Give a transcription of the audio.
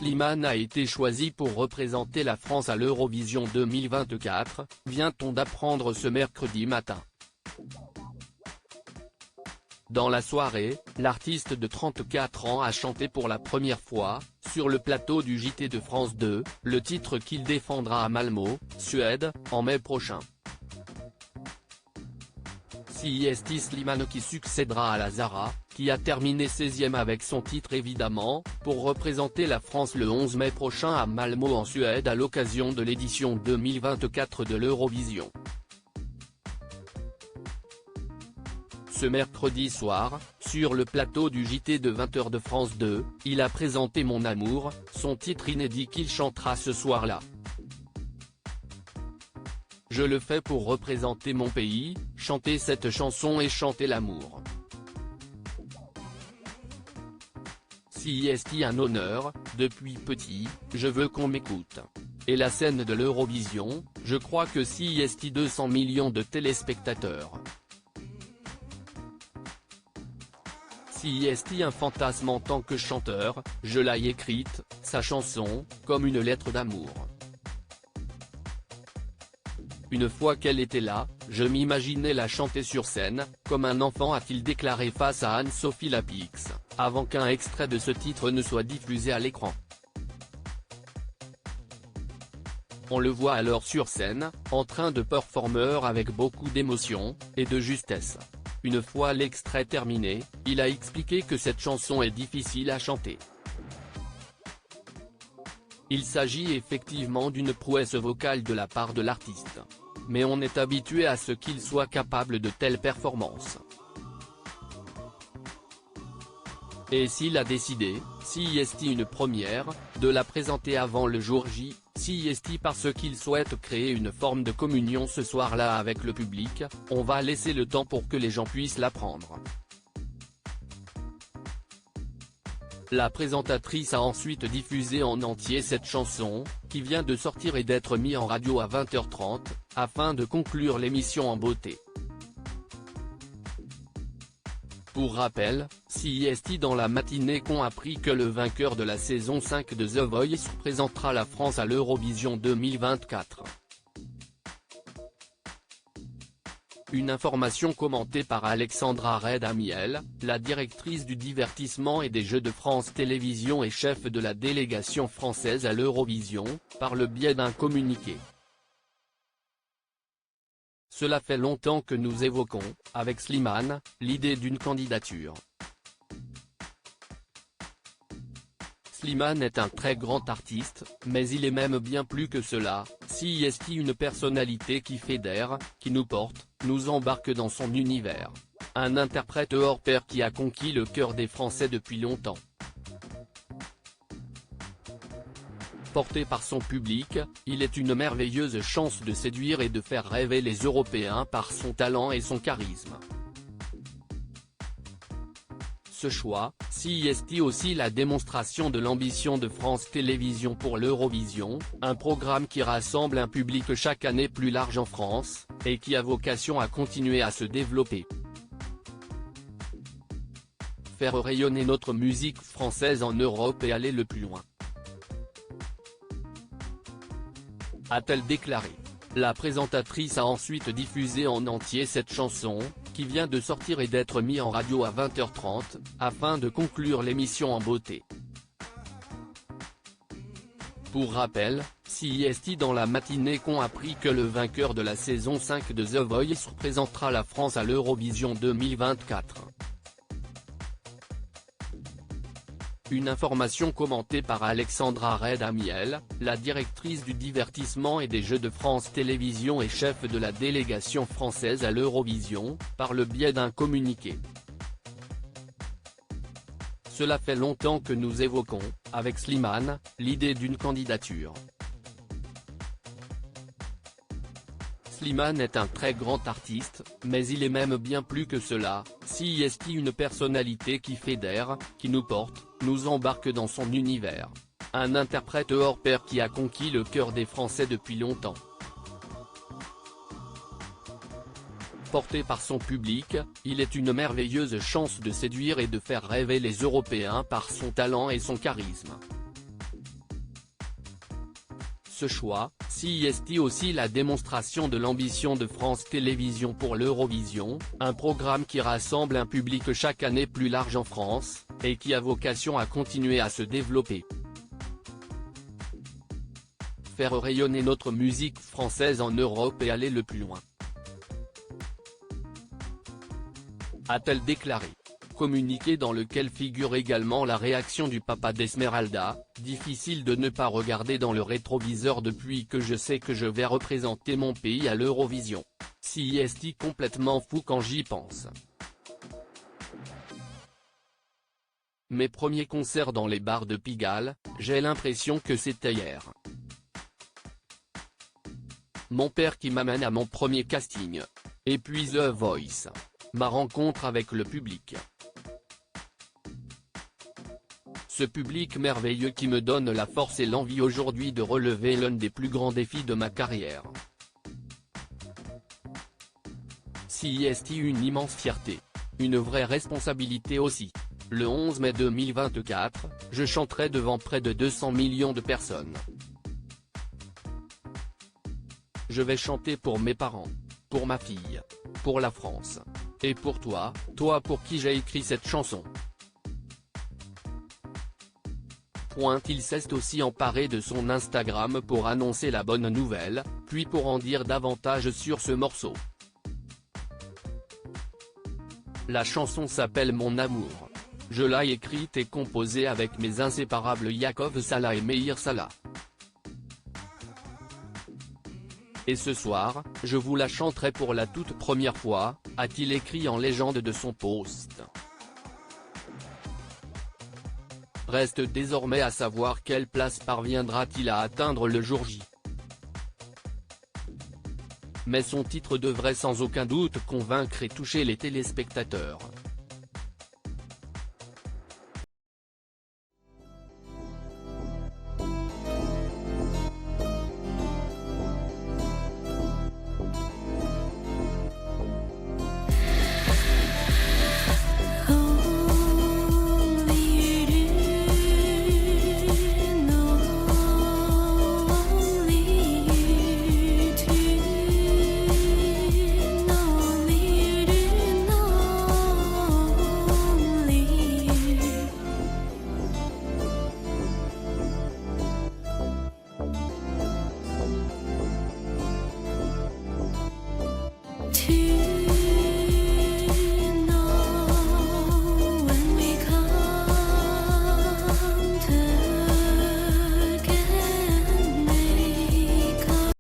Slimane a été choisi pour représenter la France à l'Eurovision 2024, vient-on d'apprendre ce mercredi matin. Dans la soirée, l'artiste de 34 ans a chanté pour la première fois, sur le plateau du JT de France 2, le titre qu'il défendra à Malmö, Suède, en mai prochain. C'est Slimane qui succédera à Lazara, qui a terminé 16e avec son titre évidemment, pour représenter la France le 11 mai prochain à Malmö en Suède à l'occasion de l'édition 2024 de l'Eurovision. Ce mercredi soir, sur le plateau du JT de 20h de France 2, il a présenté Mon Amour, son titre inédit qu'il chantera ce soir-là. Je le fais pour représenter mon pays, chanter cette chanson et chanter l'amour. C'est un honneur, depuis petit, je veux qu'on m'écoute. Et la scène de l'Eurovision, je crois que c'est 200 millions de téléspectateurs. C'est un fantasme en tant que chanteur, je l'ai écrite, sa chanson, comme une lettre d'amour. Une fois qu'elle était là, je m'imaginais la chanter sur scène, comme un enfant, a-t-il déclaré face à Anne-Sophie Lapix, avant qu'un extrait de ce titre ne soit diffusé à l'écran. On le voit alors sur scène, en train de performer avec beaucoup d'émotion, et de justesse. Une fois l'extrait terminé, il a expliqué que cette chanson est difficile à chanter. Il s'agit effectivement d'une prouesse vocale de la part de l'artiste. Mais on est habitué à ce qu'il soit capable de telles performances. Et s'il a décidé, c'est une première, de la présenter avant le jour J, c'est parce qu'il souhaite créer une forme de communion ce soir-là avec le public, on va laisser le temps pour que les gens puissent l'apprendre. La présentatrice a ensuite diffusé en entier cette chanson, qui vient de sortir et d'être mise en radio à 20h30, afin de conclure l'émission en beauté. Pour rappel, c'est dans la matinée qu'on a appris que le vainqueur de la saison 5 de The Voice représentera la France à l'Eurovision 2024. Une information commentée par Alexandra Red-Amiel, la directrice du divertissement et des Jeux de France Télévisions et chef de la délégation française à l'Eurovision, par le biais d'un communiqué. Cela fait longtemps que nous évoquons, avec Slimane, l'idée d'une candidature. Slimane est un très grand artiste, mais il est même bien plus que cela, c'est une personnalité qui fédère, qui nous porte, nous embarque dans son univers. Un interprète hors pair qui a conquis le cœur des Français depuis longtemps. Porté par son public, il est une merveilleuse chance de séduire et de faire rêver les Européens par son talent et son charisme. Ce choix, c'est aussi la démonstration de l'ambition de France Télévisions pour l'Eurovision, un programme qui rassemble un public chaque année plus large en France, et qui a vocation à continuer à se développer. Faire rayonner notre musique française en Europe et aller le plus loin. A-t-elle déclaré. La présentatrice a ensuite diffusé en entier cette chanson, qui vient de sortir et d'être mise en radio à 20h30, afin de conclure l'émission en beauté. Pour rappel, c'est dans la matinée qu'on a appris que le vainqueur de la saison 5 de The Voice représentera la France à l'Eurovision 2024. Une information commentée par Alexandra Red-Amiel, la directrice du divertissement et des Jeux de France Télévisions et chef de la délégation française à l'Eurovision, par le biais d'un communiqué. Cela fait longtemps que nous évoquons, avec Slimane, l'idée d'une candidature. Slimane est un très grand artiste, mais il est même bien plus que cela, c'est une personnalité qui fédère, qui nous porte, nous embarque dans son univers. Un interprète hors pair qui a conquis le cœur des Français depuis longtemps. Porté par son public, il est une merveilleuse chance de séduire et de faire rêver les Européens par son talent et son charisme. Ce choix, CIST aussi la démonstration de l'ambition de France Télévisions pour l'Eurovision, un programme qui rassemble un public chaque année plus large en France, et qui a vocation à continuer à se développer. Faire rayonner notre musique française en Europe et aller le plus loin, a-t-elle déclaré. Communiqué dans lequel figure également la réaction du papa d'Esmeralda, difficile de ne pas regarder dans le rétroviseur depuis que je sais que je vais représenter mon pays à l'Eurovision. CIST complètement fou quand j'y pense. Mes premiers concerts dans les bars de Pigalle, j'ai l'impression que c'était hier. Mon père qui m'amène à mon premier casting. Et puis The Voice. Ma rencontre avec le public. Ce public merveilleux qui me donne la force et l'envie aujourd'hui de relever l'un des plus grands défis de ma carrière. CIST une immense fierté. Une vraie responsabilité aussi. Le 11 mai 2024, je chanterai devant près de 200 millions de personnes. Je vais chanter pour mes parents, pour ma fille, pour la France. Et pour toi pour qui j'ai écrit cette chanson. Il s'est aussi emparé de son Instagram pour annoncer la bonne nouvelle, puis pour en dire davantage sur ce morceau. La chanson s'appelle Mon Amour. Je l'ai écrite et composée avec mes inséparables Yaakov Salah et Meir Salah. Et ce soir, je vous la chanterai pour la toute première fois, a-t-il écrit en légende de son post. Reste désormais à savoir quelle place parviendra-t-il à atteindre le jour J. Mais son titre devrait sans aucun doute convaincre et toucher les téléspectateurs.